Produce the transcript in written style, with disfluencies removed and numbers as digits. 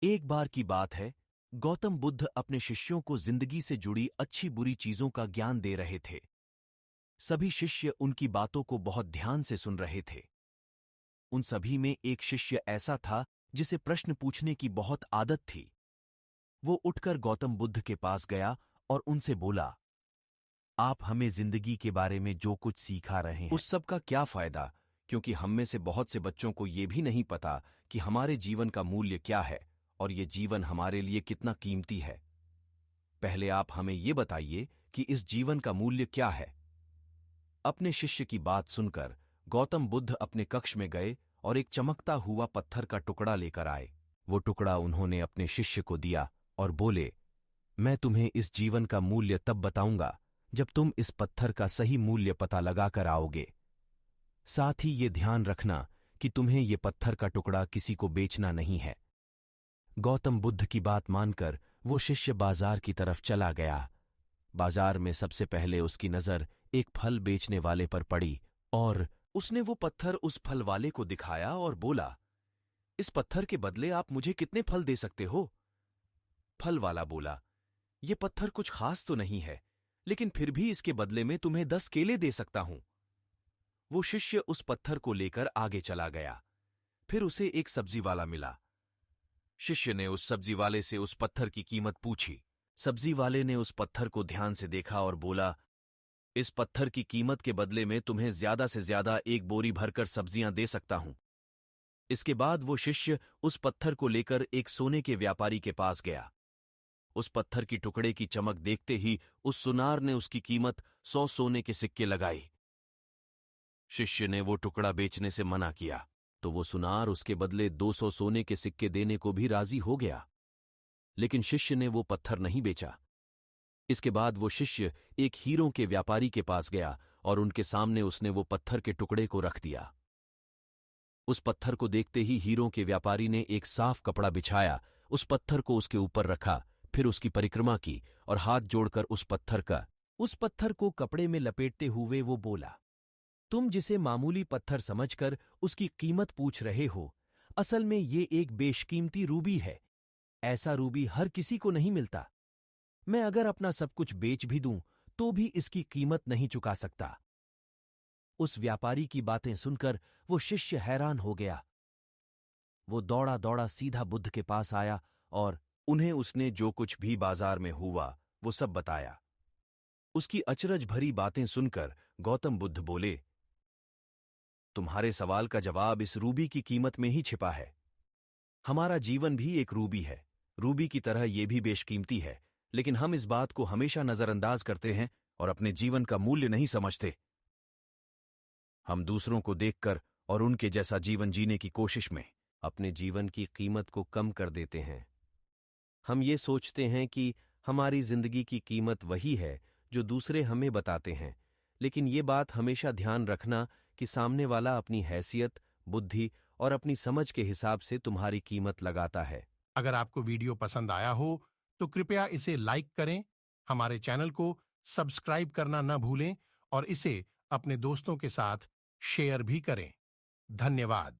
एक बार की बात है, गौतम बुद्ध अपने शिष्यों को जिंदगी से जुड़ी अच्छी बुरी चीजों का ज्ञान दे रहे थे। सभी शिष्य उनकी बातों को बहुत ध्यान से सुन रहे थे। उन सभी में एक शिष्य ऐसा था जिसे प्रश्न पूछने की बहुत आदत थी। वो उठकर गौतम बुद्ध के पास गया और उनसे बोला, आप हमें जिंदगी के बारे में जो कुछ सिखा रहे हैं, उस सब का क्या फायदा, क्योंकि हम में से बहुत से बच्चों को ये भी नहीं पता कि हमारे जीवन का मूल्य क्या है और ये जीवन हमारे लिए कितना कीमती है। पहले आप हमें ये बताइए कि इस जीवन का मूल्य क्या है। अपने शिष्य की बात सुनकर गौतम बुद्ध अपने कक्ष में गए और एक चमकता हुआ पत्थर का टुकड़ा लेकर आए। वो टुकड़ा उन्होंने अपने शिष्य को दिया और बोले, मैं तुम्हें इस जीवन का मूल्य तब बताऊंगा जब तुम इस पत्थर का सही मूल्य पता लगाकर आओगे। साथ ही ये ध्यान रखना कि तुम्हें ये पत्थर का टुकड़ा किसी को बेचना नहीं है। गौतम बुद्ध की बात मानकर वो शिष्य बाजार की तरफ चला गया। बाजार में सबसे पहले उसकी नजर एक फल बेचने वाले पर पड़ी और उसने वो पत्थर उस फल वाले को दिखाया और बोला, इस पत्थर के बदले आप मुझे कितने फल दे सकते हो? फल वाला बोला, ये पत्थर कुछ खास तो नहीं है, लेकिन फिर भी इसके बदले में तुम्हें 10 केले दे सकता हूं। वो शिष्य उस पत्थर को लेकर आगे चला गया। फिर उसे एक सब्जी वाला मिला। शिष्य ने उस सब्जी वाले से उस पत्थर की कीमत पूछी। सब्जी वाले ने उस पत्थर को ध्यान से देखा और बोला, इस पत्थर की कीमत के बदले में तुम्हें ज्यादा से ज्यादा 1 बोरी भरकर सब्जियां दे सकता हूं। इसके बाद वो शिष्य उस पत्थर को लेकर एक सोने के व्यापारी के पास गया। उस पत्थर की टुकड़े की चमक देखते ही उस सुनार ने उसकी कीमत 100 सोने के सिक्के लगाई। शिष्य ने वो टुकड़ा बेचने से मना किया तो वो सुनार उसके बदले 200 सोने के सिक्के देने को भी राजी हो गया, लेकिन शिष्य ने वो पत्थर नहीं बेचा। इसके बाद वो शिष्य एक हीरों के व्यापारी के पास गया और उनके सामने उसने वो पत्थर के टुकड़े को रख दिया। उस पत्थर को देखते ही हीरों के व्यापारी ने एक साफ कपड़ा बिछाया, उस पत्थर को उसके ऊपर रखा, फिर उसकी परिक्रमा की और हाथ जोड़कर उस पत्थर को कपड़े में लपेटते हुए वो बोला, तुम जिसे मामूली पत्थर समझकर उसकी कीमत पूछ रहे हो, असल में ये एक बेशकीमती रूबी है। ऐसा रूबी हर किसी को नहीं मिलता। मैं अगर अपना सब कुछ बेच भी दूं तो भी इसकी कीमत नहीं चुका सकता। उस व्यापारी की बातें सुनकर वो शिष्य हैरान हो गया। वो दौड़ा दौड़ा सीधा बुद्ध के पास आया और उन्हें उसने जो कुछ भी बाजार में हुआ वो सब बताया। उसकी अचरज भरी बातें सुनकर गौतम बुद्ध बोले, तुम्हारे सवाल का जवाब इस रूबी की कीमत में ही छिपा है। हमारा जीवन भी एक रूबी है। रूबी की तरह ये भी बेशकीमती है, लेकिन हम इस बात को हमेशा नजरअंदाज करते हैं और अपने जीवन का मूल्य नहीं समझते। हम दूसरों को देखकर और उनके जैसा जीवन जीने की कोशिश में अपने जीवन की कीमत को कम कर देते हैं। हम ये सोचते हैं कि हमारी जिंदगी की कीमत वही है जो दूसरे हमें बताते हैं, लेकिन ये बात हमेशा ध्यान रखना कि सामने वाला अपनी हैसियत, बुद्धि और अपनी समझ के हिसाब से तुम्हारी कीमत लगाता है। अगर आपको वीडियो पसंद आया हो तो कृपया इसे लाइक करें, हमारे चैनल को सब्सक्राइब करना न भूलें और इसे अपने दोस्तों के साथ शेयर भी करें। धन्यवाद।